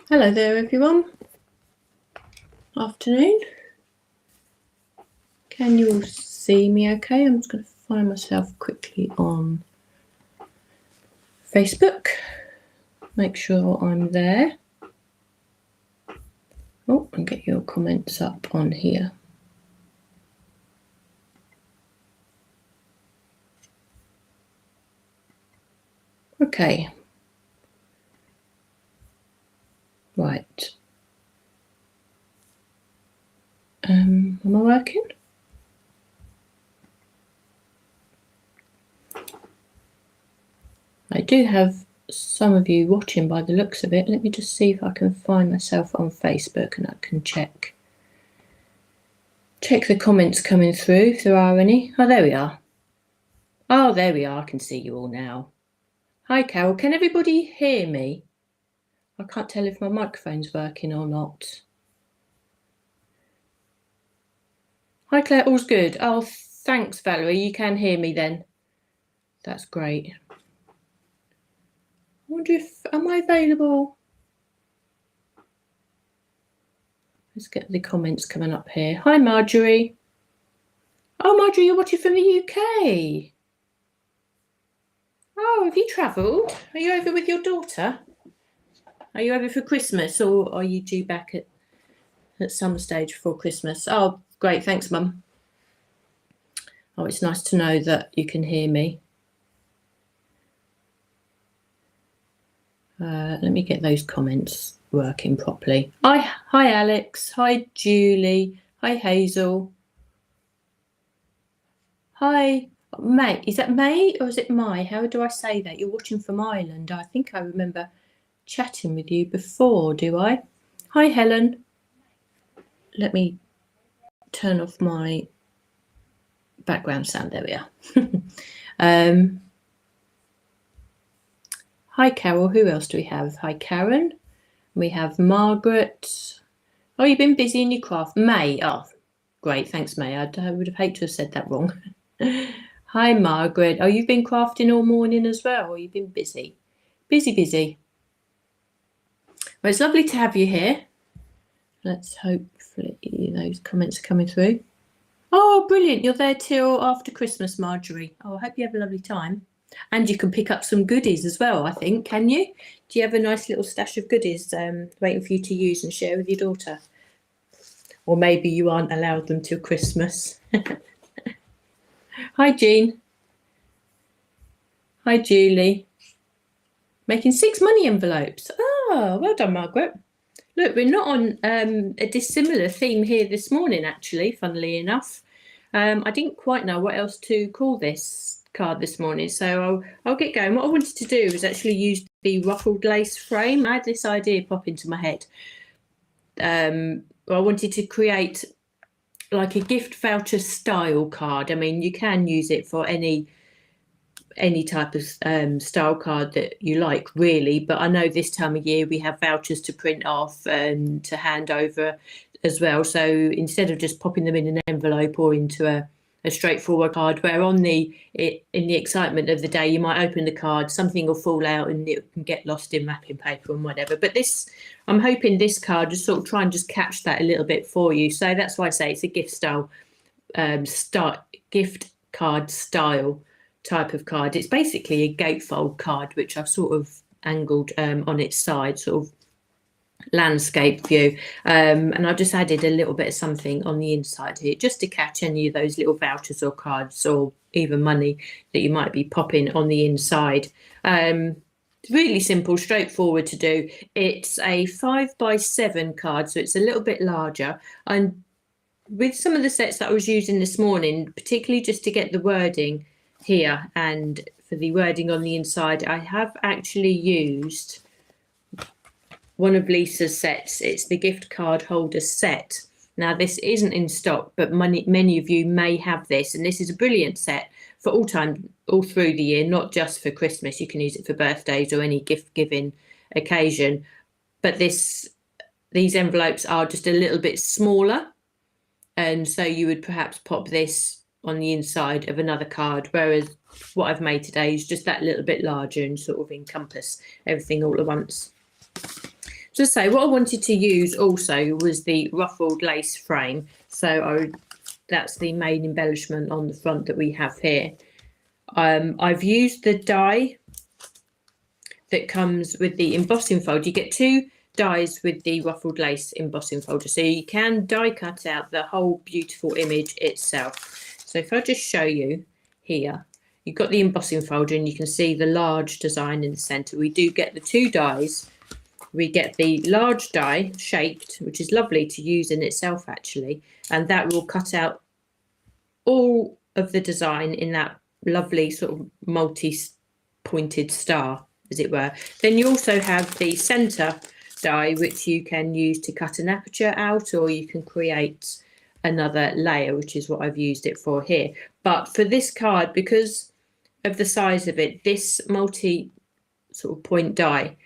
Hello there everyone. Afternoon. Can you all see me okay? I'm just going to find myself quickly on Facebook. Make sure I'm there. Oh, and get your comments up on here. Okay. Right. Am I working? I do have some of you watching by the looks of it. Let me just see if I can find myself on Facebook and I can check the comments coming through if there are any. Oh, there we are. Oh, there we are. I can see you all now. Hi, Carol. Can everybody hear me? I can't tell if my microphone's working or not. Hi, Claire. All's good. Oh, thanks, Valerie. You can hear me then. That's great. I wonder if, am I available? Let's get the comments coming up here. Hi, Marjorie. Oh, Marjorie, you're watching from the UK. Oh, have you travelled? Are you over with your daughter? Are you over for Christmas or are you due back at some stage before Christmas? Oh, great. Thanks, Mum. Oh, it's nice to know that you can hear me. Let me get those comments working properly. Hi, Alex. Hi, Julie. Hi, Hazel. Hi, May. Is that May or is it Mai? How do I say that? You're watching from Ireland. I think I remember chatting with you before, do I? Hi, Helen. Let me turn off my background sound. There we are. Hi, Carol. Who else do we have? Hi, Karen. We have Margaret. Oh, you've been busy in your craft. May. Oh, great. Thanks, May. I would have hated to have said that wrong. Hi, Margaret. Oh, you've been crafting all morning as well, or you've been busy? Busy. Well, it's lovely to have you here. Let's hopefully those comments are coming through. Oh, brilliant. You're there till after Christmas, Marjorie. Oh, I hope you have a lovely time. And you can pick up some goodies as well, I think, can you? Do you have a nice little stash of goodies waiting for you to use and share with your daughter? Or maybe you aren't allowed them till Christmas. Hi, Jean. Hi, Julie. Making 6 money envelopes. Oh, well done, Margaret. Look, we're not on a dissimilar theme here this morning, actually, funnily enough. I didn't quite know what else to call this card this morning, so I'll get going. What I wanted to do was actually use the ruffled lace frame. I had this idea pop into my head. I wanted to create like a gift voucher style card. I mean, you can use it for any type of style card that you like, really, but I know this time of year we have vouchers to print off and to hand over as well, so instead of just popping them in an envelope or into a straightforward card where in the excitement of the day you might open the card, something will fall out and it can get lost in wrapping paper and whatever. But this, I'm hoping this card just sort of try and just catch that a little bit for you, so that's why I say it's a gift style gift card style type of card. It's basically a gatefold card, which I've sort of angled on its side, sort of landscape view, and I've just added a little bit of something on the inside here just to catch any of those little vouchers or cards or even money that you might be popping on the inside. It's really simple, straightforward to do. It's a 5x7 card, so it's a little bit larger, and with some of the sets that I was using this morning, particularly just to get the wording here and for the wording on the inside, I have actually used one of Lisa's sets. It's the gift card holder set. Now, this isn't in stock, but many of you may have this, and this is a brilliant set for all through the year, not just for Christmas. You can use it for birthdays or any gift giving occasion, but these envelopes are just a little bit smaller, and so you would perhaps pop this on the inside of another card, whereas what I've made today is just that little bit larger and sort of encompass everything all at once. Just say what I wanted to use also was the ruffled lace frame. So that's the main embellishment on the front that we have here. I've used the die that comes with the embossing fold. You get 2 dies with the ruffled lace embossing folder, so you can die cut out the whole beautiful image itself. So if I just show you here, you've got the embossing folder and you can see the large design in the center. We do get the 2 dies. We get the large die shaped, which is lovely to use in itself actually, and that will cut out all of the design in that lovely sort of multi-pointed star, as it were. Then you also have the center die, which you can use to cut an aperture out, or you can create another layer, which is what I've used it for here. But for this card, because of the size of it, this multi sort of point die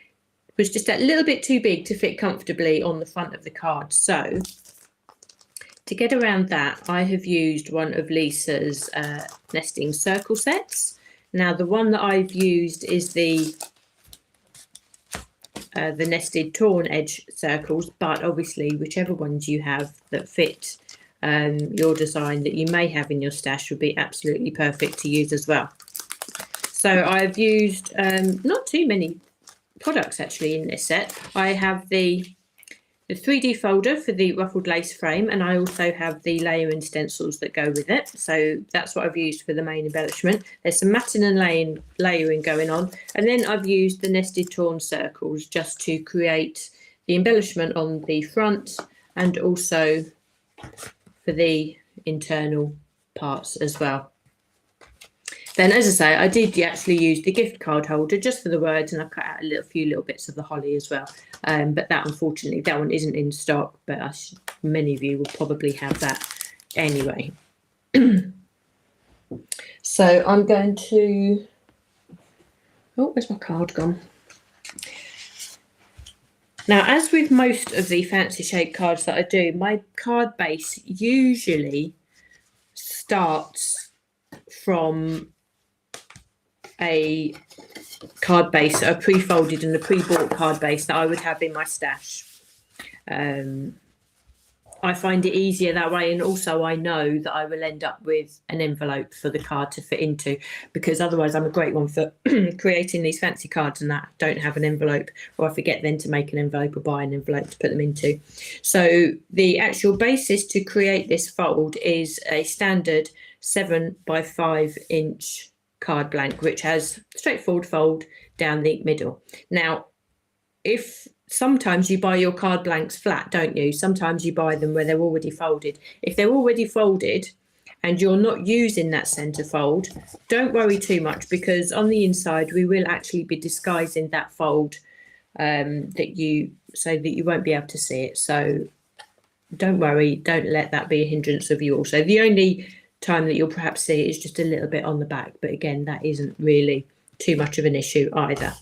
was just a little bit too big to fit comfortably on the front of the card. So to get around that, I have used one of Lisa's nesting circle sets. Now the one that I've used is the nested torn edge circles, but obviously whichever ones you have that fit your design that you may have in your stash would be absolutely perfect to use as well. So I've used not too many products actually in this set. I have the 3D folder for the ruffled lace frame, and I also have the layering stencils that go with it. So that's what I've used for the main embellishment. There's some matting and layering going on, and then I've used the nested torn circles just to create the embellishment on the front and also for the internal parts as well. Then, as I say, I did actually use the gift card holder just for the words, and I cut out a few little bits of the holly as well. But that, unfortunately, that one isn't in stock, but many of you will probably have that anyway. So I'm going to... Oh, where's my card gone? Now, as with most of the fancy shape cards that I do, my card base usually starts from a card base, a pre-folded and a pre-bought card base that I would have in my stash. I find it easier that way, and also I know that I will end up with an envelope for the card to fit into, because otherwise I'm a great one for creating these fancy cards and that don't have an envelope, or I forget then to make an envelope or buy an envelope to put them into. So the actual basis to create this fold is a standard 7 by 5 inch card blank, which has straightforward fold down the middle. Now, if sometimes you buy your card blanks flat, don't you? Sometimes you buy them where they're already folded. If they're already folded and you're not using that center fold, don't worry too much, because on the inside we will actually be disguising that fold so that you won't be able to see it. So don't worry, don't let that be a hindrance of you also. The only time that you'll perhaps see it is just a little bit on the back, but again, that isn't really too much of an issue either.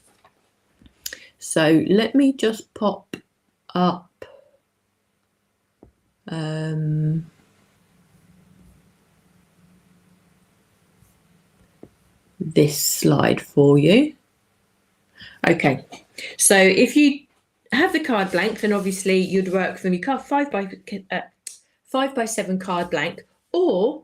So let me just pop up this slide for you. Okay, so if you have the card blank, then obviously you'd work from your card 5 by 7 card blank, or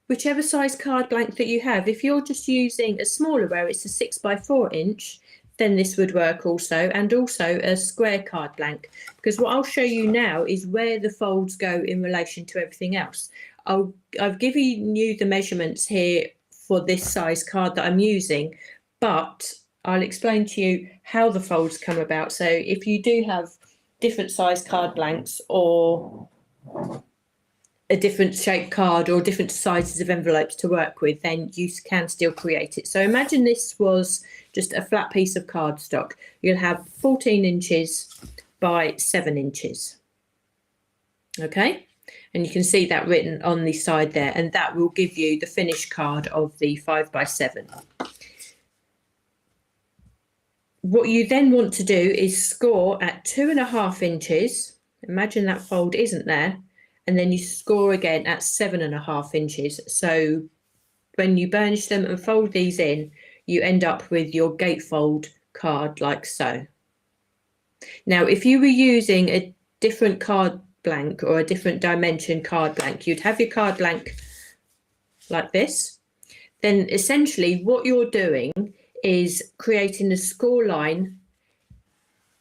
whichever size card blank that you have. If you're just using a smaller, where it's a 6 by 4 inch, then this would work also, and also a square card blank, because what I'll show you now is where the folds go in relation to everything else. I've given you the measurements here for this size card that I'm using, but I'll explain to you how the folds come about. So if you do have different size card blanks, or a different shaped card, or different sizes of envelopes to work with, then you can still create it. So imagine this was just a flat piece of cardstock. You'll have 14 inches by 7 inches. Okay, and you can see that written on the side there, and that will give you the finished card of the 5 by 7. What you then want to do is score at 2.5 inches. Imagine that fold isn't there. And then you score again at 7.5 inches. So when you burnish them and fold these in, you end up with your gatefold card like so. Now, if you were using a different card blank or a different dimension card blank, you'd have your card blank like this. Then essentially what you're doing is creating a score line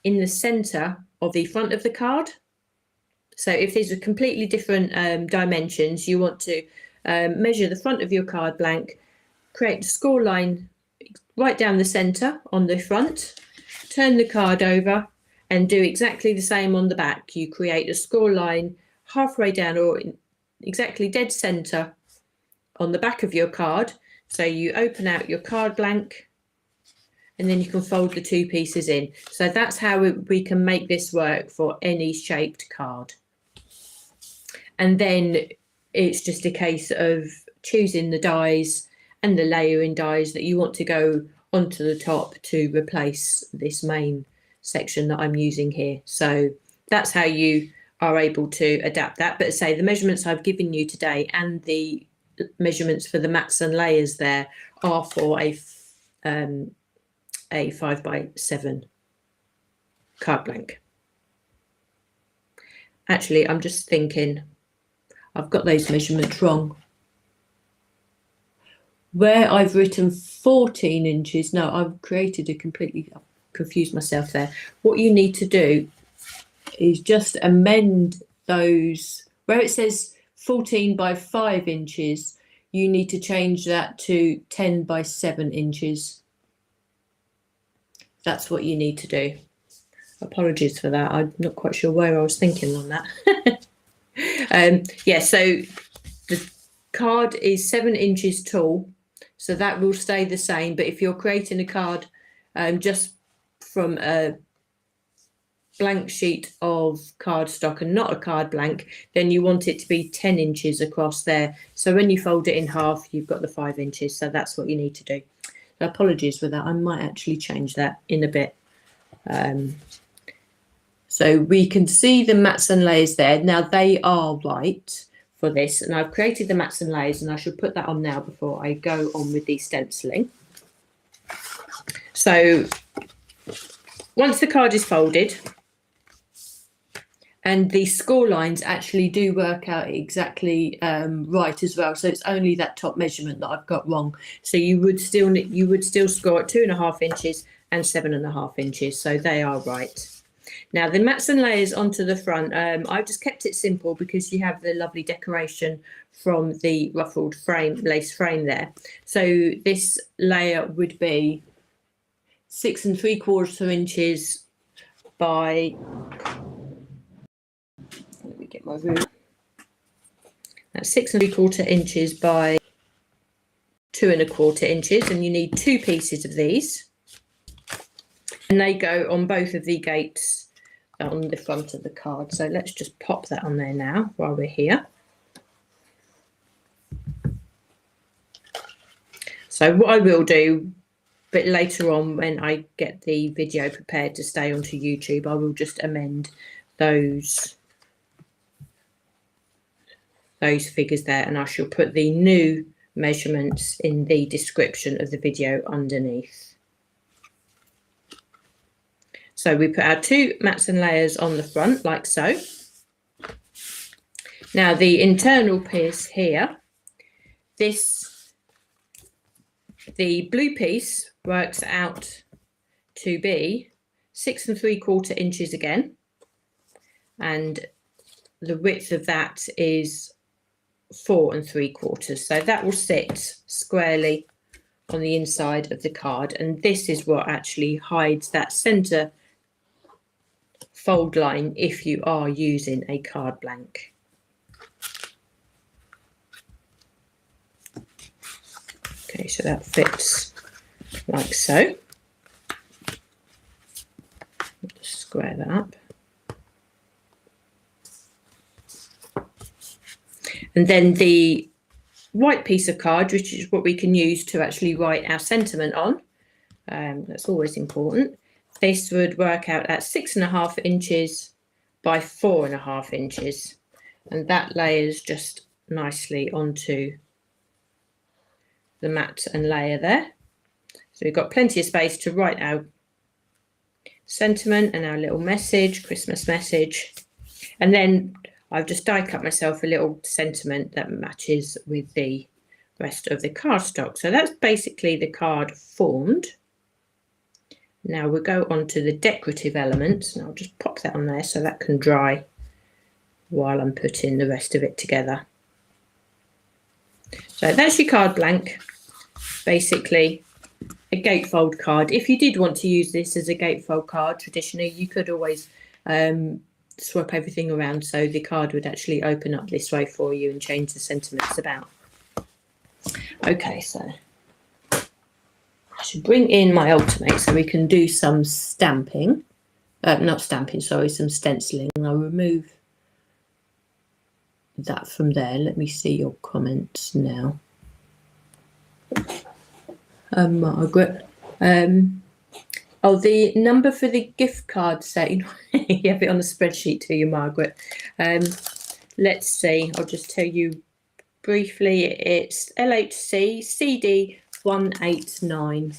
in the center of the front of the card. So if these are completely different dimensions, you want to measure the front of your card blank, create a score line right down the center on the front, turn the card over and do exactly the same on the back. You create a score line halfway down or exactly dead center on the back of your card. So you open out your card blank and then you can fold the two pieces in. So that's how we can make this work for any shaped card. And then it's just a case of choosing the dies and the layering dies that you want to go onto the top to replace this main section that I'm using here. So that's how you are able to adapt that. But say the measurements I've given you today and the measurements for the mats and layers there are for a 5x7 card blank. Actually, I'm just thinking I've got those measurements wrong. Where I've written 14 inches, no, I've created a completely, I've confused myself there. What you need to do is just amend those, where it says 14 by 5 inches, you need to change that to 10 by 7 inches. That's what you need to do. Apologies for that. I'm not quite sure where I was thinking on that. Yeah, so the card is 7 inches tall, so that will stay the same. But if you're creating a card just from a blank sheet of cardstock and not a card blank, then you want it to be 10 inches across there. So when you fold it in half, you've got the 5 inches. So that's what you need to do. So apologies for that. I might actually change that in a bit. So we can see the mats and layers there. Now they are right for this, and I've created the mats and layers, and I should put that on now before I go on with the stenciling. So once the card is folded, and the score lines actually do work out exactly right as well. So it's only that top measurement that I've got wrong. So you would still score at 2.5 inches and 7.5 inches. So they are right. Now the mats and layers onto the front, I've just kept it simple because you have the lovely decoration from the ruffled frame, lace frame there. So this layer would be 6 3/4 inches by, let me get my ruler. That's 6 3/4 inches by 2 1/4 inches, and you need 2 pieces of these, and they go on both of the gates on the front of the card. So let's just pop that on there now while we're here. So what I will do a bit later on when I get the video prepared to stay onto YouTube, I will just amend those figures there, and I shall put the new measurements in the description of the video underneath. So we put our 2 mats and layers on the front like so. Now the internal piece here, the blue piece works out to be 6 3/4 inches again, and the width of that is 4 3/4. So that will sit squarely on the inside of the card, and this is what actually hides that center fold line if you are using a card blank. Okay, so that fits like so. Just square that up. And then the white piece of card, which is what we can use to actually write our sentiment on, that's always important. This would work out at 6.5 inches by 4.5 inches, and that layers just nicely onto the mat and layer there. So we've got plenty of space to write our sentiment and our little message, Christmas message. And then I've just die cut myself a little sentiment that matches with the rest of the cardstock. So that's basically the card formed. Now we'll go on to the decorative elements, and I'll just pop that on there so that can dry while I'm putting the rest of it together. So that's your card blank, basically a gatefold card. If you did want to use this as a gatefold card traditionally, you could always swap everything around so the card would actually open up this way for you and change the sentiments about. Okay, so I should bring in my Ultimate so we can do some stamping. Not stamping, sorry, some stenciling. I'll remove that from there. Let me see your comments now. Margaret. Oh, the number for the gift card set. You have it on the spreadsheet to you, Margaret. Let's see. I'll just tell you briefly. It's LHC CD 189.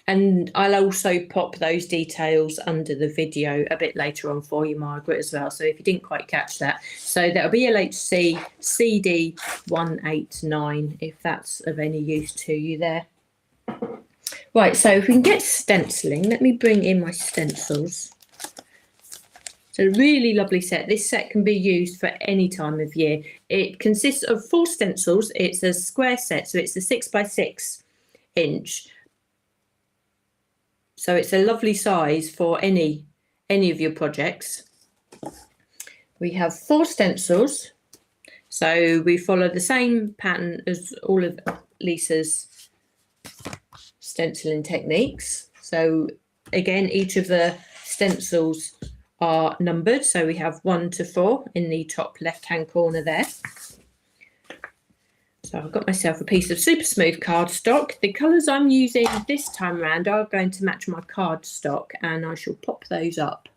And I'll also pop those details under the video a bit later on for you, Margaret, as well. So if you didn't quite catch that. So that'll be LHC CD 189, if that's of any use to you there. Right, so if we can get stenciling, let me bring in my stencils. It's a really lovely set. This set can be used for any time of year. It consists of 4 stencils. It's a square set, so it's a 6x6 inch. So it's a lovely size for any of your projects. We have 4 stencils. So we follow the same pattern as all of Lisa's stenciling techniques. So again, each of the stencils are numbered. So we have 1 to 4 in the top left-hand corner there. So I've got myself a piece of super smooth cardstock. The colours I'm using this time around are going to match my cardstock, and I shall pop those up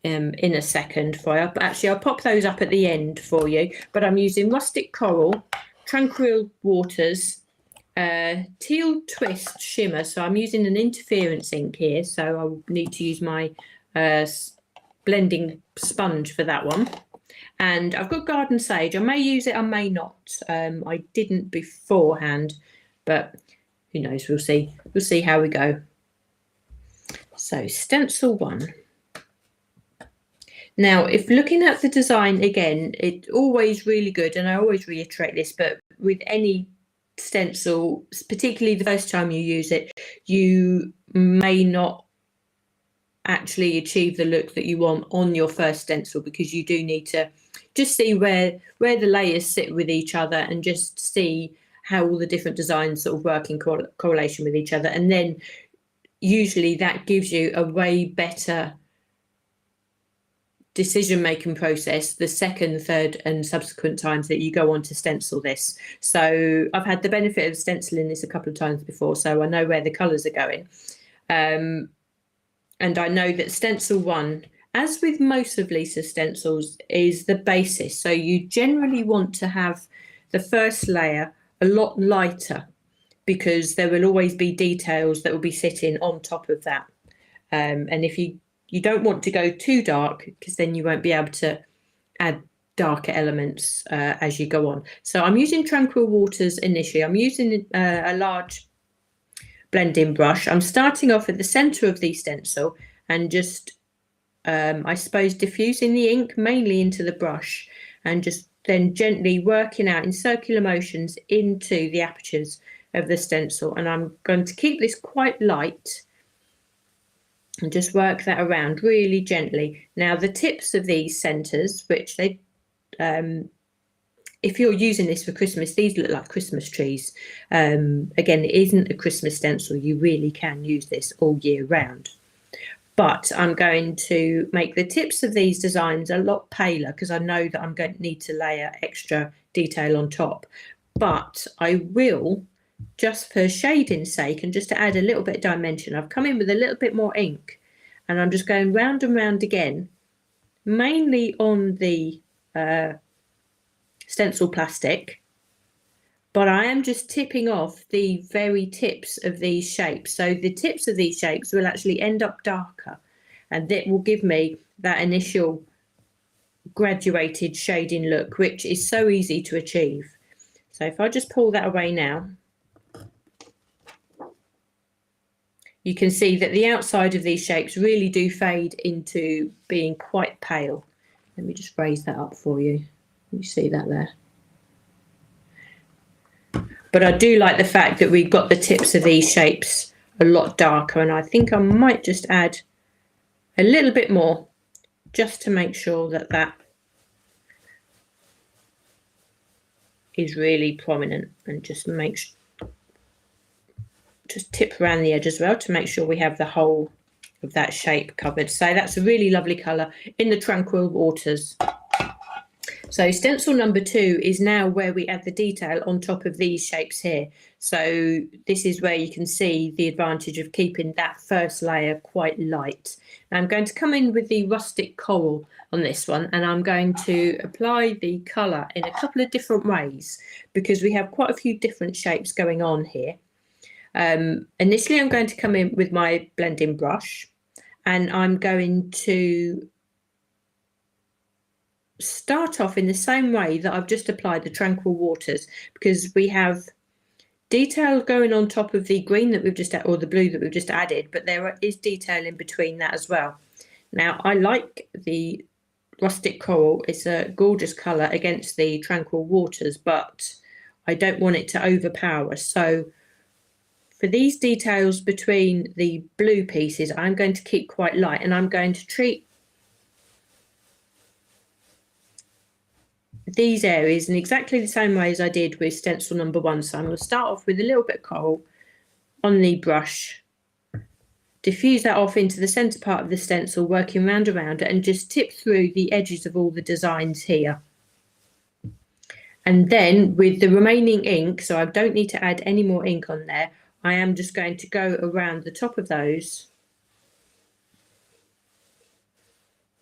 in a second for you. But actually, I'll pop those up at the end for you. But I'm using Rustic Coral, Tranquil Waters, Teal Twist Shimmer. So I'm using an interference ink here, so I'll need to use my blending sponge for that one. And I've got Garden Sage. I may use it, I may not. I didn't beforehand, but who knows? We'll see. We'll see how we go. So stencil 1. Now, if looking at the design again, it's always really good, and I always reiterate this, but with any stencil, particularly the first time you use it, you may not actually achieve the look that you want on your first stencil, because you do need to just see where the layers sit with each other and just see how all the different designs sort of work in correlation with each other. And then usually that gives you a way better decision-making process the second, third and subsequent times that you go on to stencil this. So I've had the benefit of stenciling this a couple of times before, so I know where the colours are going. And I know that stencil 1, as with most of Lisa's stencils, is the basis. So you generally want to have the first layer a lot lighter, because there will always be details that will be sitting on top of that. And if you don't want to go too dark, because then you won't be able to add darker elements as you go on. So I'm using Tranquil Waters initially. I'm using a large blending brush. I'm starting off at the centre of the stencil and just, I suppose, diffusing the ink mainly into the brush, and just then gently working out in circular motions into the apertures of the stencil. And I'm going to keep this quite light and just work that around really gently. Now, the tips of these centres, which they, if you're using this for Christmas, these look like Christmas trees. Again, it isn't a Christmas stencil. You really can use this all year round. But I'm going to make the tips of these designs a lot paler, because I know that I'm going to need to layer extra detail on top. But I will, just for shading's sake and just to add a little bit of dimension, I've come in with a little bit more ink, and I'm just going round and round again, mainly on the stencil plastic, but I am just tipping off the very tips of these shapes. So the tips of these shapes will actually end up darker, and that will give me that initial graduated shading look, which is so easy to achieve. So if I just pull that away now, you can see that the outside of these shapes really do fade into being quite pale. Let me just raise that up for you. You see that there? But I do like the fact that we've got the tips of these shapes a lot darker, and I think I might just add a little bit more just to make sure that that is really prominent, and just tip around the edge as well to make sure we have the whole of that shape covered. So that's a really lovely colour in the Tranquil waters. So stencil number 2 is now where we add the detail on top of these shapes here. So this is where you can see the advantage of keeping that first layer quite light. Now I'm going to come in with the Rustic Coral on this one, and I'm going to apply the colour in a couple of different ways because we have quite a few different shapes going on here. Initially I'm going to come in with my blending brush, and I'm going to start off in the same way that I've just applied the Tranquil waters, because we have detail going on top of the green that we've just or the blue that we've just added, but there is detail in between that as well. Now I like the Rustic Coral, it's a gorgeous colour against the Tranquil waters, but I don't want it to overpower. So for these details between the blue pieces, I'm going to keep quite light, and I'm going to treat these areas in exactly the same way as I did with stencil number 1. So I'm going to start off with a little bit of coral on the brush, diffuse that off into the centre part of the stencil, working round around it, and just tip through the edges of all the designs here. And then with the remaining ink, so I don't need to add any more ink on there, I am just going to go around the top of those.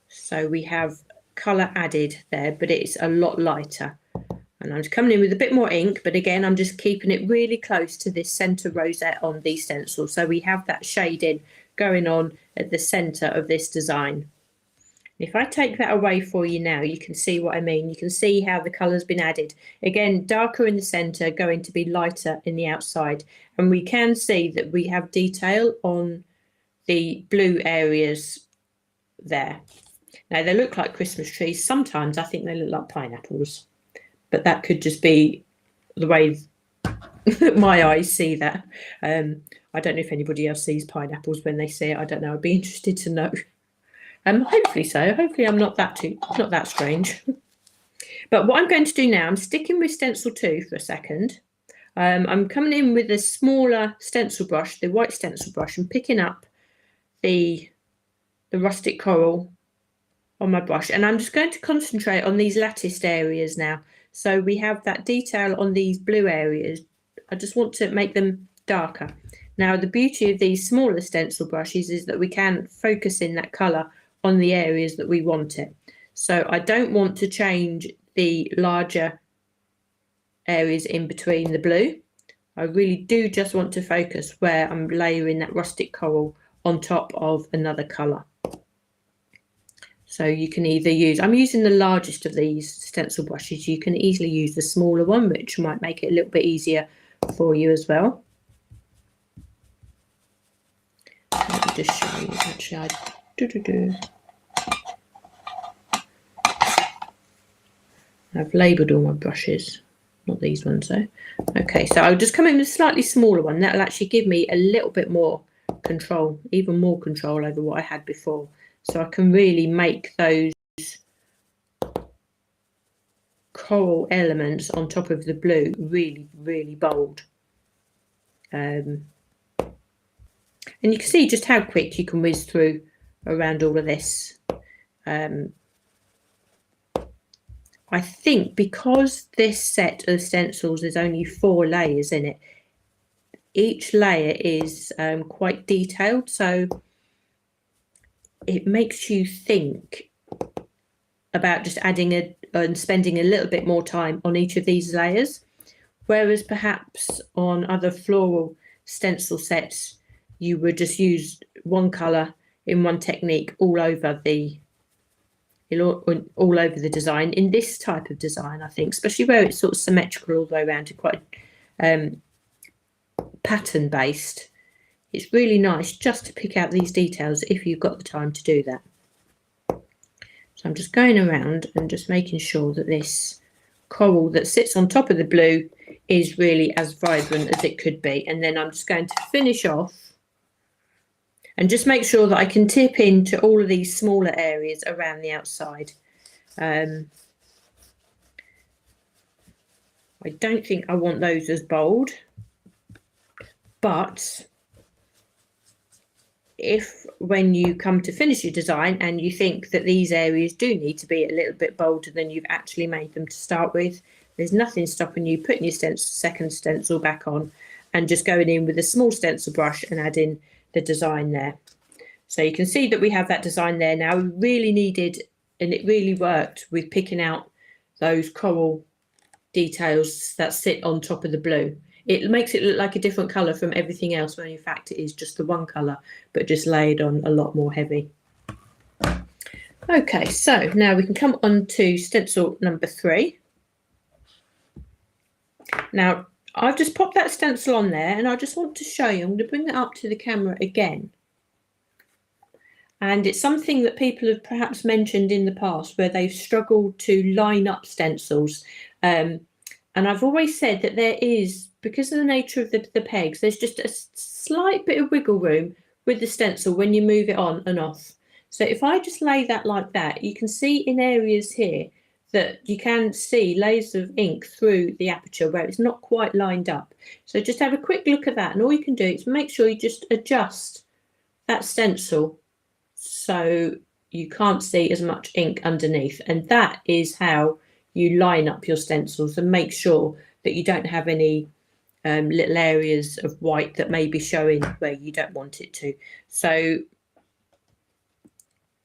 So we have colour added there, but it's a lot lighter. And I'm just coming in with a bit more ink, but again, I'm just keeping it really close to this centre rosette on the stencil. So we have that shading going on at the centre of this design. If I take that away for you now, you can see what I mean. You can see how the colour's been added. Again, darker in the centre, going to be lighter in the outside. And we can see that we have detail on the blue areas there. Now, they look like Christmas trees. Sometimes I think they look like pineapples, but that could just be the way my eyes see that. I don't know if anybody else sees pineapples when they see it. I don't know. I'd be interested to know. Hopefully so. Hopefully I'm not that strange. But what I'm going to do now, I'm sticking with stencil 2 for a second. I'm coming in with a smaller stencil brush, the white stencil brush, and picking up the Rustic Coral on my brush, and I'm just going to concentrate on these latticed areas now. So we have that detail on these blue areas. I just want to make them darker. Now the beauty of these smaller stencil brushes is that we can focus in that colour on the areas that we want it. So I don't want to change the larger areas in between the blue. I really do just want to focus where I'm layering that Rustic Coral on top of another colour. So you can either use, I'm using the largest of these stencil brushes. You can easily use the smaller one, which might make it a little bit easier for you as well. Let me just show you, actually, I've labelled all my brushes, not these ones though. Okay, so I'll just come in with a slightly smaller one. That'll actually give me a little bit more control, even more control over what I had before. So I can really make those coral elements on top of the blue really, really bold. And you can see just how quick you can whiz through around all of this. I think because this set of stencils is only 4 layers in it, each layer is quite detailed, so it makes you think about just adding and spending a little bit more time on each of these layers. whereas perhaps on other floral stencil sets you would just use one colour in one technique all over the design. In this type of design, I think, especially where it's sort of symmetrical all the way around and quite pattern based, it's really nice just to pick out these details if you've got the time to do that. So I'm just going around and just making sure that this coral that sits on top of the blue is really as vibrant as it could be. And then I'm just going to finish off and just make sure that I can tip into all of these smaller areas around the outside. I don't think I want those as bold, but if when you come to finish your design and you think that these areas do need to be a little bit bolder than you've actually made them to start with, there's nothing stopping you putting your second stencil back on and just going in with a small stencil brush and adding the design there. So you can see that we have that design there now. We really needed, and it really worked with picking out those coral details that sit on top of the blue. It makes it look like a different colour from everything else, when in fact it is just the one colour, but just laid on a lot more heavy. Okay, so now we can come on to stencil number 3. Now, I've just popped that stencil on there, and I just want to show you, I'm going to bring that up to the camera again. And it's something that people have perhaps mentioned in the past where they've struggled to line up stencils. And I've always said that there is, because of the nature of the pegs, there's just a slight bit of wiggle room with the stencil when you move it on and off. So if I just lay that like that, you can see in areas here that you can see layers of ink through the aperture where it's not quite lined up. So just have a quick look at that, and all you can do is make sure you just adjust that stencil so you can't see as much ink underneath, and that is how you line up your stencils and make sure that you don't have any little areas of white that may be showing where you don't want it to. So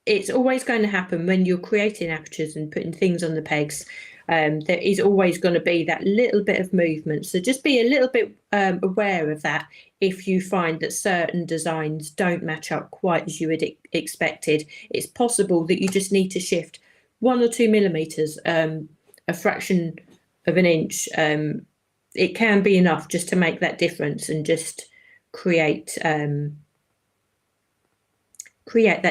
it's always going to happen when you're creating apertures and putting things on the pegs. There is always going to be that little bit of movement. So just be a little bit aware of that if you find that certain designs don't match up quite as you had expected. It's possible that you just need to shift 1 or 2 millimeters, a fraction of an inch. It can be enough just to make that difference and just create that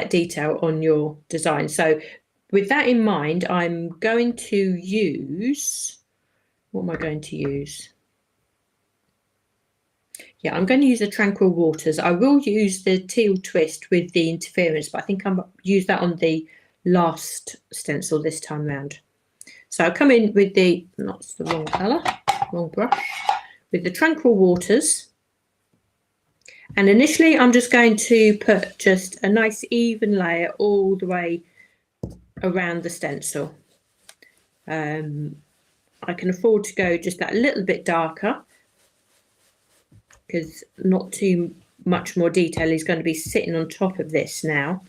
detail on your design. So with that in mind, I'm going to use, what am I going to use? Yeah, I'm going to use the Tranquil waters. I will use the Teal twist with the interference, but I think I'll use that on the last stencil this time round. So I'll come in with the, that's the wrong colour, wrong brush, with the Tranquil waters. And initially I'm just going to put just a nice even layer all the way around the stencil. I can afford to go just that little bit darker because not too much more detail is going to be sitting on top of this now.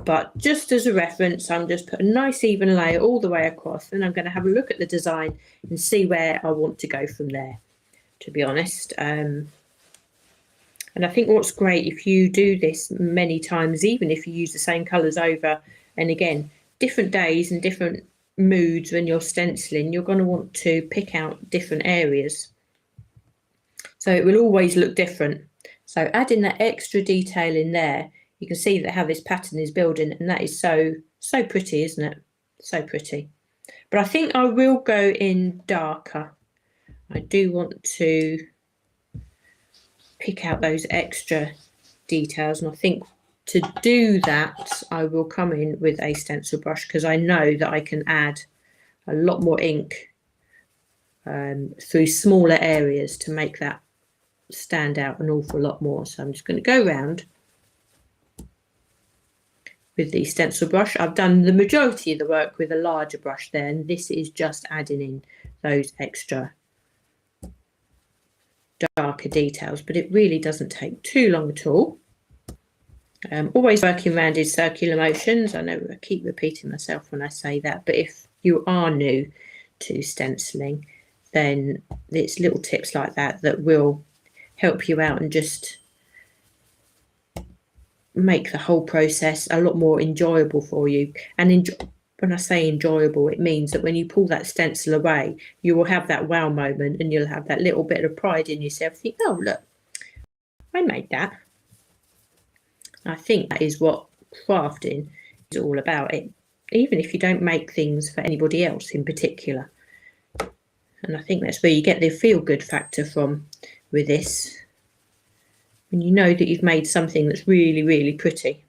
But just as a reference, I'm just put a nice even layer all the way across, and I'm going to have a look at the design and see where I want to go from there, to be honest. And I think what's great, if you do this many times, even if you use the same colours over and again, different days and different moods when you're stenciling, you're going to want to pick out different areas. So it will always look different. So adding that extra detail in there, you can see that how this pattern is building, and that is so pretty, isn't it? So pretty. But I think I will go in darker. I do want to pick out those extra details, and I think to do that I will come in with a stencil brush because I know that I can add a lot more ink through smaller areas to make that stand out an awful lot more. So I'm just going to go around with the stencil brush. I've done the majority of the work with a larger brush there, and this is just adding in those extra darker details, but it really doesn't take too long at all. Always working around in circular motions. I know I keep repeating myself when I say that, but if you are new to stenciling, then it's little tips like that that will help you out and just make the whole process a lot more enjoyable for you. And when I say enjoyable, it means that when you pull that stencil away, you will have that wow moment, and you'll have that little bit of pride in yourself. Think, oh, look, I made that. I think that is what crafting is all about, even if you don't make things for anybody else in particular. And I think that's where you get the feel-good factor from with this. And you know that you've made something that's really, really pretty.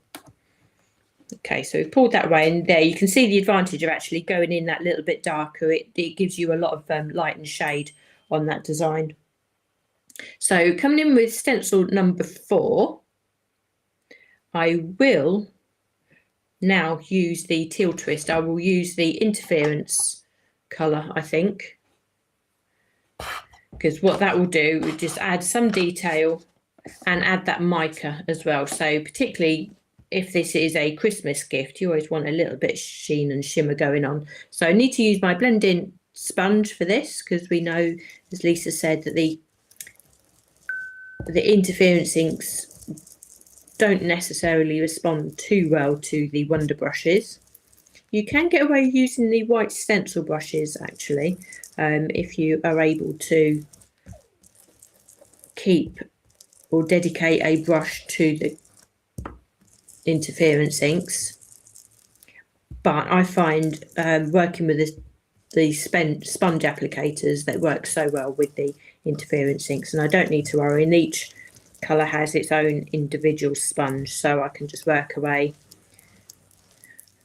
Okay, so we've pulled that away, and there you can see the advantage of actually going in that little bit darker. It gives you a lot of light and shade on that design. So coming in with stencil number 4, I will now use the teal twist. I will use the interference colour, I think, because what that will do is just add some detail and add that mica as well. So particularly if this is a Christmas gift, you always want a little bit of sheen and shimmer going on. So I need to use my blending sponge for this, because we know, as Lisa said, that the interference inks don't necessarily respond too well to the wonder brushes. You can get away using the white stencil brushes actually, if you are able to keep or dedicate a brush to the interference inks. But I find working with the sponge applicators, that work so well with the interference inks, and I don't need to worry, and each colour has its own individual sponge, so I can just work away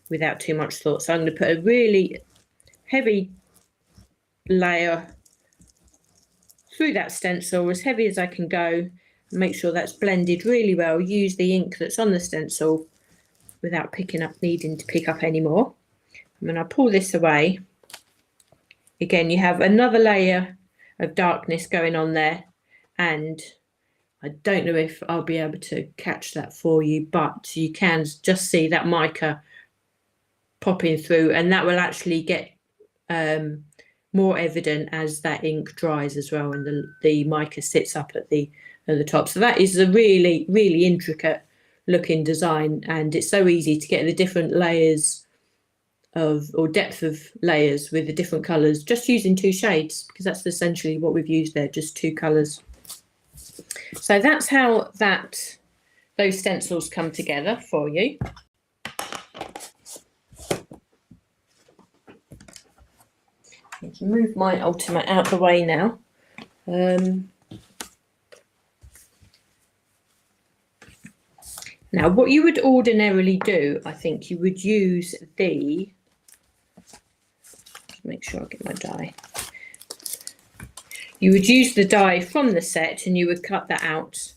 without too much thought. So I'm going to put a really heavy layer through that stencil, as heavy as I can go, and make sure that's blended really well. Use the ink that's on the stencil without needing to pick up any more. And when I pull this away, again you have another layer of darkness going on there, and I don't know if I'll be able to catch that for you, but you can just see that mica popping through, and that will actually get more evident as that ink dries as well, and the mica sits up at the top. So that is a really, really intricate looking design, and it's so easy to get the different layers or depth of layers with the different colours just using 2 shades, because that's essentially what we've used there, just 2 colours. So that's how those stencils come together for you. I can move my Ultimate out of the way now. Now, what you would ordinarily do, I think you would use the, make sure I get my die. You would use the die from the set, and you would cut that out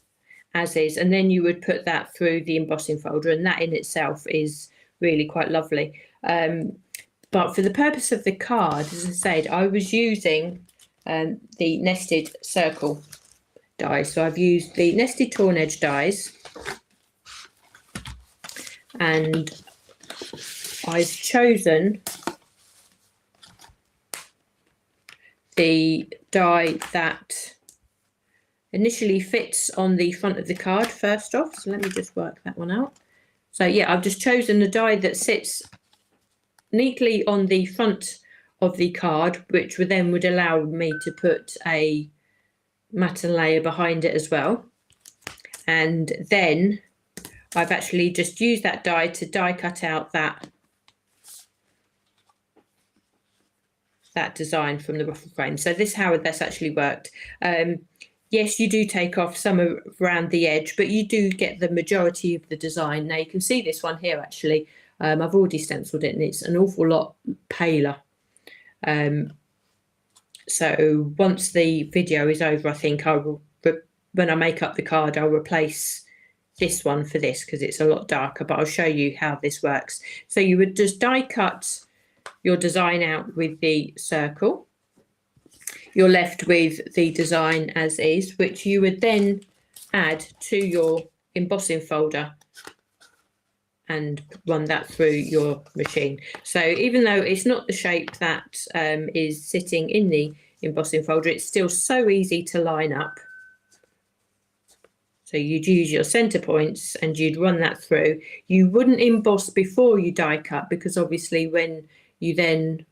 as is, and then you would put that through the embossing folder, and that in itself is really quite lovely. But for the purpose of the card, as I said, I was using the nested circle dies. So I've used the nested torn edge dies, and I've chosen the die that initially fits on the front of the card first off. So let me just work that one out. So yeah, I've just chosen the die that sits neatly on the front of the card, which would allow me to put a matte layer behind it as well. And then I've actually just used that die to die cut out that design from the ruffle frame. So this is how that's actually worked. Yes, you do take off some around the edge, but you do get the majority of the design. Now you can see this one here actually. I've already stenciled it, and it's an awful lot paler. So once the video is over, I think I will, when I make up the card, I'll replace this one for this, because it's a lot darker, but I'll show you how this works. So you would just die cut your design out with the circle. You're left with the design as is, which you would then add to your embossing folder and run that through your machine. So even though it's not the shape that is sitting in the embossing folder. It's still so easy to line up. So you'd use your center points and you'd run that through. You wouldn't emboss before you die cut, because obviously when you then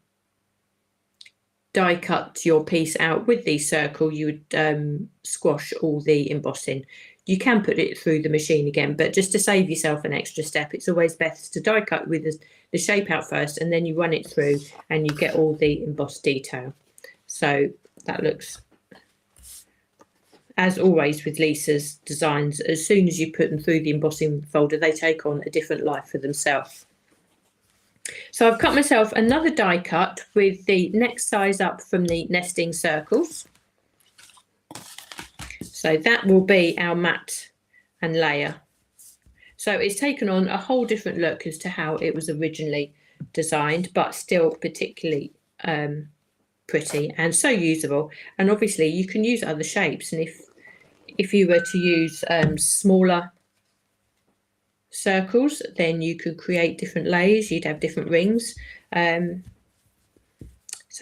die cut your piece out with the circle, you would squash all the embossing. You can put it through the machine again, but just to save yourself an extra step, it's always best to die cut with the shape out first, and then you run it through and you get all the embossed detail. So that looks, as always with Lisa's designs, as soon as you put them through the embossing folder, they take on a different life for themselves. So I've cut myself another die cut with the next size up from the nesting circles. So that will be our mat and layer. So it's taken on a whole different look as to how it was originally designed, but still particularly pretty and so usable. And obviously you can use other shapes, and if you were to use smaller circles, then you could create different layers. You'd have different rings. So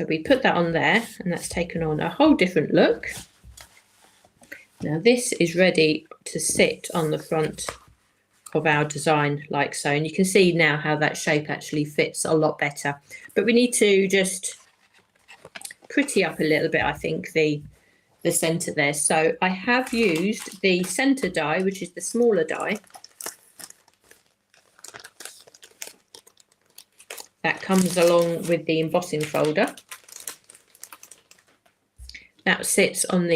we put that on there, and that's taken on a whole different look. Now this is ready to sit on the front of our design like so, and you can see now how that shape actually fits a lot better. But we need to just pretty up a little bit, I think, the center there. So I have used the center die, which is the smaller die that comes along with the embossing folder. That sits on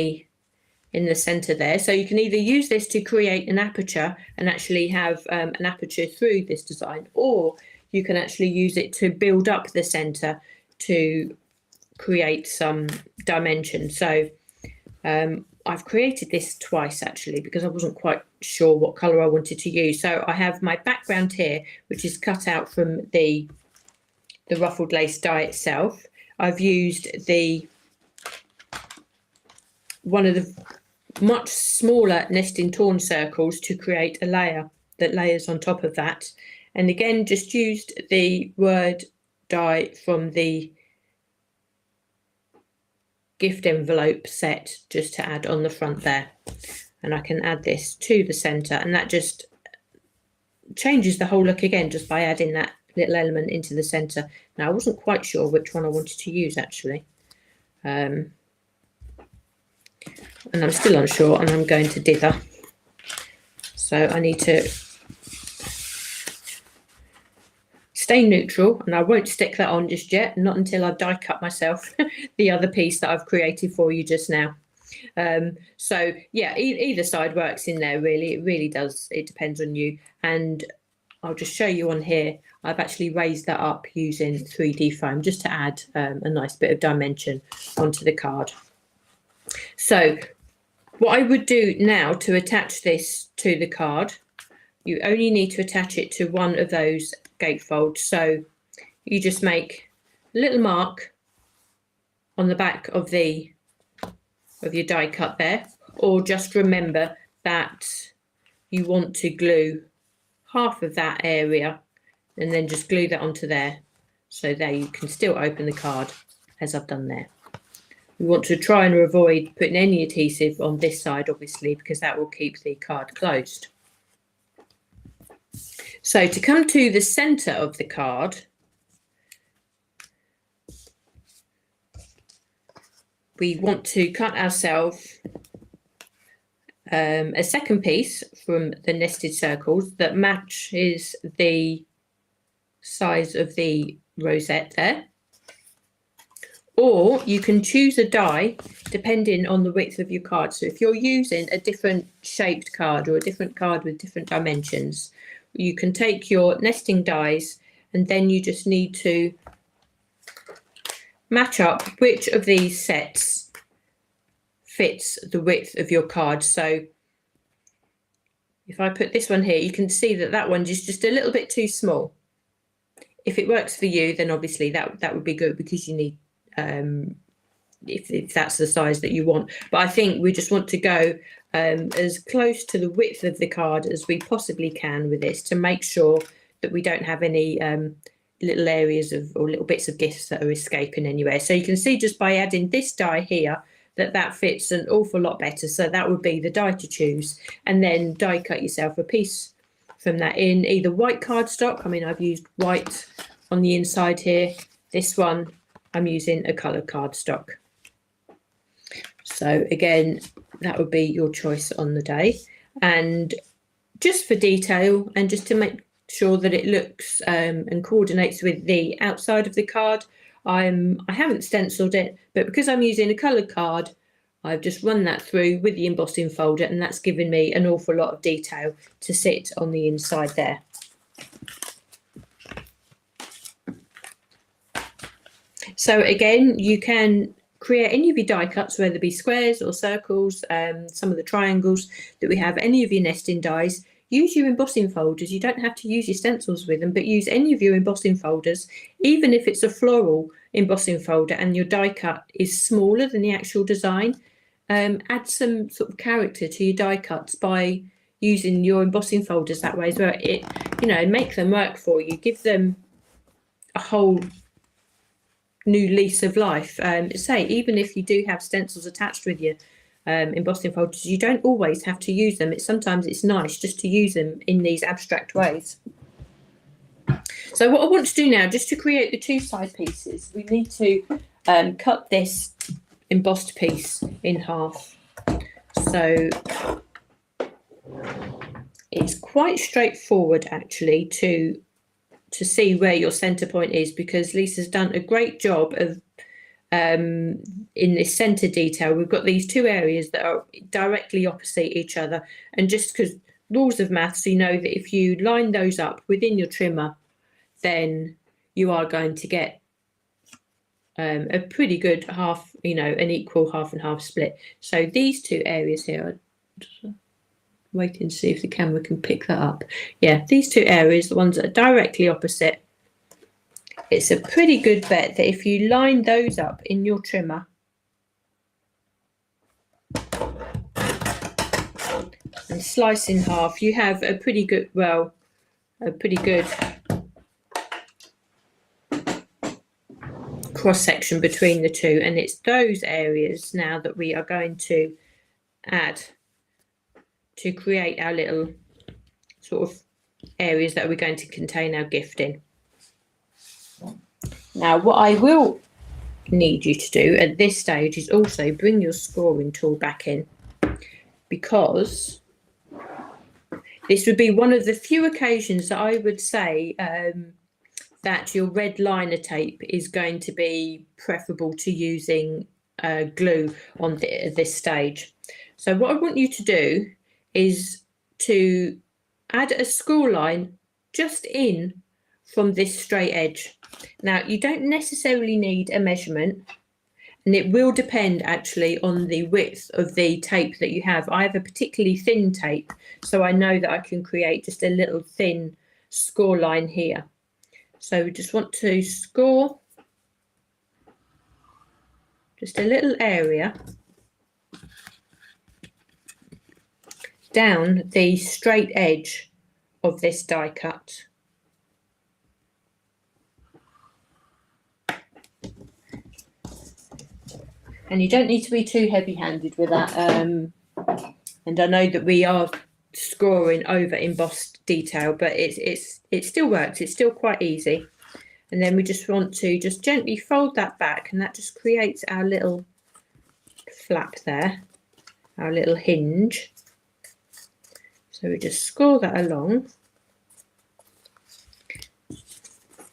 in the center there. So you can either use this to create an aperture and actually have an aperture through this design, or you can actually use it to build up the center to create some dimension. So I've created this twice actually, because I wasn't quite sure what color I wanted to use. So I have my background here, which is cut out from the ruffled lace die itself. I've used one of the much smaller nesting torn circles to create a layer that layers on top of that, and again just used the word die from the gift envelope set just to add on the front there. And I can add this to the center, and that just changes the whole look again just by adding that little element into the center. Now I wasn't quite sure which one I wanted to use actually, and I'm still unsure, and I'm going to dither. So I need to stay neutral, and I won't stick that on just yet, not until I've die cut myself the other piece that I've created for you just now. So yeah, either side works in there really. It really does. It depends on you. And I'll just show you on here. I've actually raised that up using 3D foam just to add a nice bit of dimension onto the card. So what I would do now to attach this to the card, you only need to attach it to one of those gatefolds. So you just make a little mark on the back of your die cut there, or just remember that you want to glue half of that area and then just glue that onto there. So there you can still open the card as I've done there. We want to try and avoid putting any adhesive on this side, obviously, because that will keep the card closed. So to come to the center of the card, we want to cut ourselves a second piece from the nested circles that matches the size of the rosette there. Or you can choose a die depending on the width of your card. So if you're using a different shaped card or a different card with different dimensions, you can take your nesting dies, and then you just need to match up which of these sets fits the width of your card. So if I put this one here, you can see that that one is just a little bit too small. If it works for you, then obviously that would be good, because you need if that's the size that you want. But I think we just want to go as close to the width of the card as we possibly can with this, to make sure that we don't have any little areas of, or little bits of gifts that are escaping anywhere. So you can see just by adding this die here that fits an awful lot better. So that would be the die to choose, and then die cut yourself a piece from that in either white cardstock. I mean, I've used white on the inside here. This one I'm using a coloured cardstock. So again, that would be your choice on the day. And just for detail and just to make sure that it looks and coordinates with the outside of the card, I haven't stenciled it, but because I'm using a coloured card, I've just run that through with the embossing folder, and that's given me an awful lot of detail to sit on the inside there. So again, you can create any of your die cuts, whether it be squares or circles, some of the triangles that we have, any of your nesting dies. Use your embossing folders. You don't have to use your stencils with them, but use any of your embossing folders, even if it's a floral embossing folder and your die cut is smaller than the actual design. Add some sort of character to your die cuts by using your embossing folders that way as well. It, you know, make them work for you. Give them a whole new lease of life. Say, even if you do have stencils attached with your embossing folders, you don't always have to use them. Sometimes it's nice just to use them in these abstract ways. So what I want to do now, just to create the two side pieces, we need to cut this embossed piece in half. So it's quite straightforward actually to see where your center point is, because Lisa's done a great job of in this center detail. We've got these two areas that are directly opposite each other, and just because rules of maths, you know that if you line those up within your trimmer, then you are going to get a pretty good half, you know, an equal half and half split. So these two areas here, just waiting to see if the camera can pick that up. Yeah, these two areas, the ones that are directly opposite, it's a pretty good bet that if you line those up in your trimmer and slice in half, you have a pretty good, well, a pretty good cross section between the two. And it's those areas now that we are going to add to create our little sort of areas that we're going to contain our gift in. Now, what I will need you to do at this stage is also bring your scoring tool back in, because this would be one of the few occasions that I would say that your red liner tape is going to be preferable to using glue on this stage. So what I want you to do is to add a score line just in from this straight edge. Now, you don't necessarily need a measurement, and it will depend actually on the width of the tape that you have. I have a particularly thin tape, so I know that I can create just a little thin score line here. So we just want to score just a little area down the straight edge of this die cut. And you don't need to be too heavy-handed with that. And I know that we are scoring over embossed detail, but it still works. It's still quite easy. And then we just want to just gently fold that back, and that just creates our little flap there, our little hinge. So we just score that along.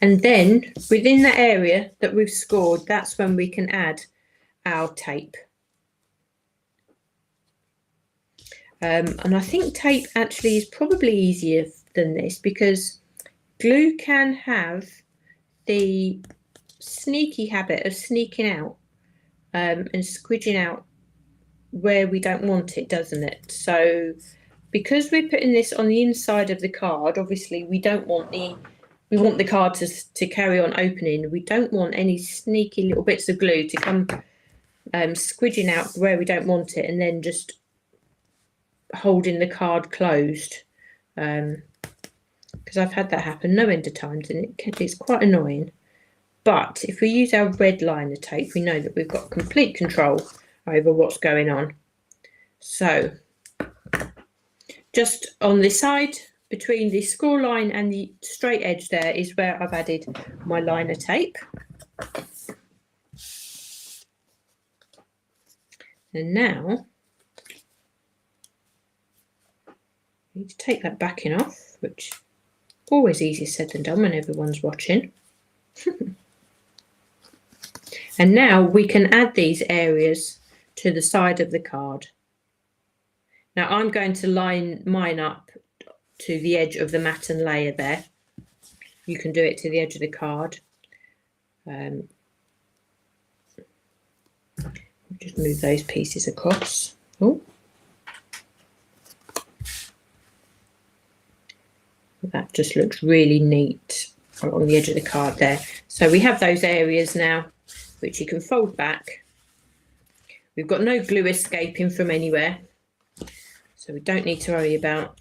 And then within the area that we've scored, that's when we can add our tape. And I think tape actually is probably easier than this, because glue can have the sneaky habit of sneaking out and squidging out where we don't want it, doesn't it? So because we're putting this on the inside of the card, obviously we want the card to carry on opening. We don't want any sneaky little bits of glue to come squidging out where we don't want it, and then just holding the card closed. because I've had that happen no end of times, and it's quite annoying. But if we use our red liner tape, we know that we've got complete control over what's going on. So just on the side between the score line and the straight edge there is where I've added my liner tape. And now I need to take that backing off, which always easier said than done when everyone's watching. And now we can add these areas to the side of the card. Now I'm going to line mine up to the edge of the matte and layer there. You can do it to the edge of the card. Just move those pieces across. Oh, that just looks really neat along the edge of the card there. So we have those areas now, which you can fold back. We've got no glue escaping from anywhere, so we don't need to worry about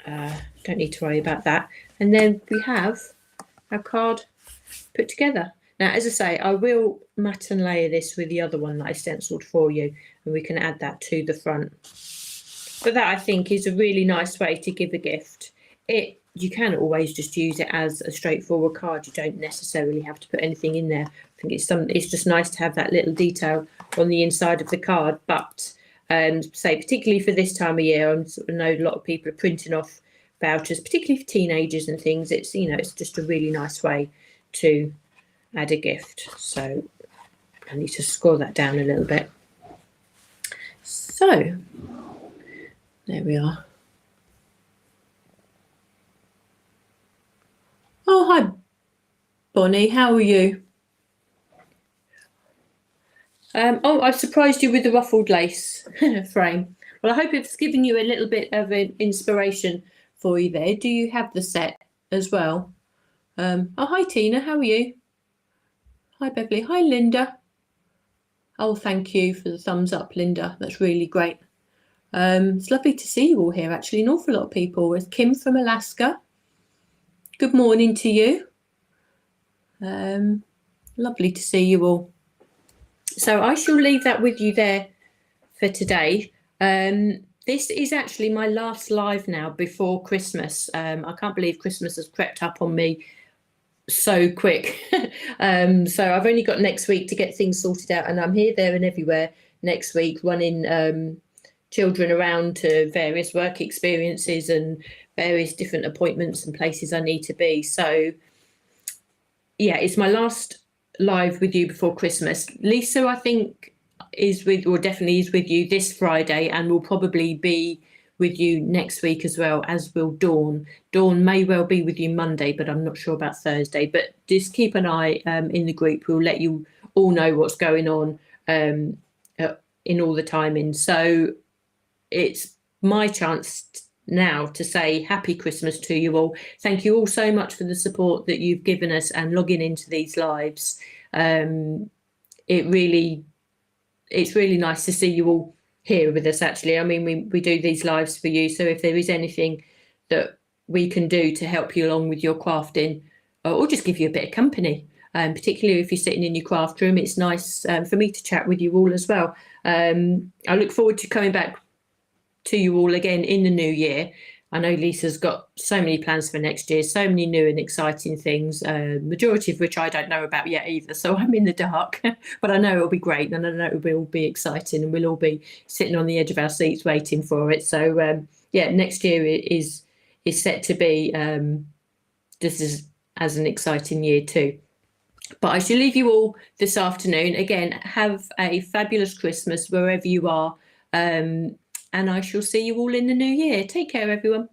that. And then we have our card put together. Now, as I say, I will matte and layer this with the other one that I stenciled for you, and we can add that to the front. But that, I think, is a really nice way to give a gift. You can always just use it as a straightforward card. You don't necessarily have to put anything in there. I think it's just nice to have that little detail on the inside of the card. But say particularly for this time of year, I know a lot of people are printing off vouchers, particularly for teenagers and things. It's it's just a really nice way to add a gift. So I need to score that down a little bit. So there we are. Oh, hi, Bonnie. How are you? Oh, I've surprised you with the ruffled lace frame. Well, I hope it's given you a little bit of an inspiration for you there. Do you have the set as well? Oh, hi, Tina. How are you? Hi, Beverly. Hi, Linda. Oh, thank you for the thumbs up, Linda. That's really great. It's lovely to see you all here, actually. An awful lot of people. There's Kim from Alaska. Good morning to you. Lovely to see you all. So I shall leave that with you there for today. This is actually my last live now before Christmas. I can't believe Christmas has crept up on me so quick. So I've only got next week to get things sorted out, and I'm here, there and everywhere next week, running children around to various work experiences and various different appointments and places I need to be. So yeah, it's my last live with you before Christmas. Lisa, I think, definitely is with you this Friday, and will probably be with you next week as well, as will Dawn. Dawn may well be with you Monday, but I'm not sure about Thursday. But just keep an eye in the group. We'll let you all know what's going on in all the timing. So it's my chance now to say happy Christmas to you all. Thank you all so much for the support that you've given us and logging into these lives. It's really nice to see you all here with us, actually. I mean, we do these lives for you, so if there is anything that we can do to help you along with your crafting, or just give you a bit of company, particularly if you're sitting in your craft room, it's nice for me to chat with you all as well. I look forward to coming back to you all again in the new year. I know Lisa's got so many plans for next year, so many new and exciting things, majority of which I don't know about yet either, so I'm in the dark. But I know it'll be great, and I know it will be exciting, and we'll all be sitting on the edge of our seats waiting for it. So yeah, next year is set to be just as an exciting year too. But I shall leave you all this afternoon. Again, have a fabulous Christmas wherever you are. And I shall see you all in the new year. Take care, everyone.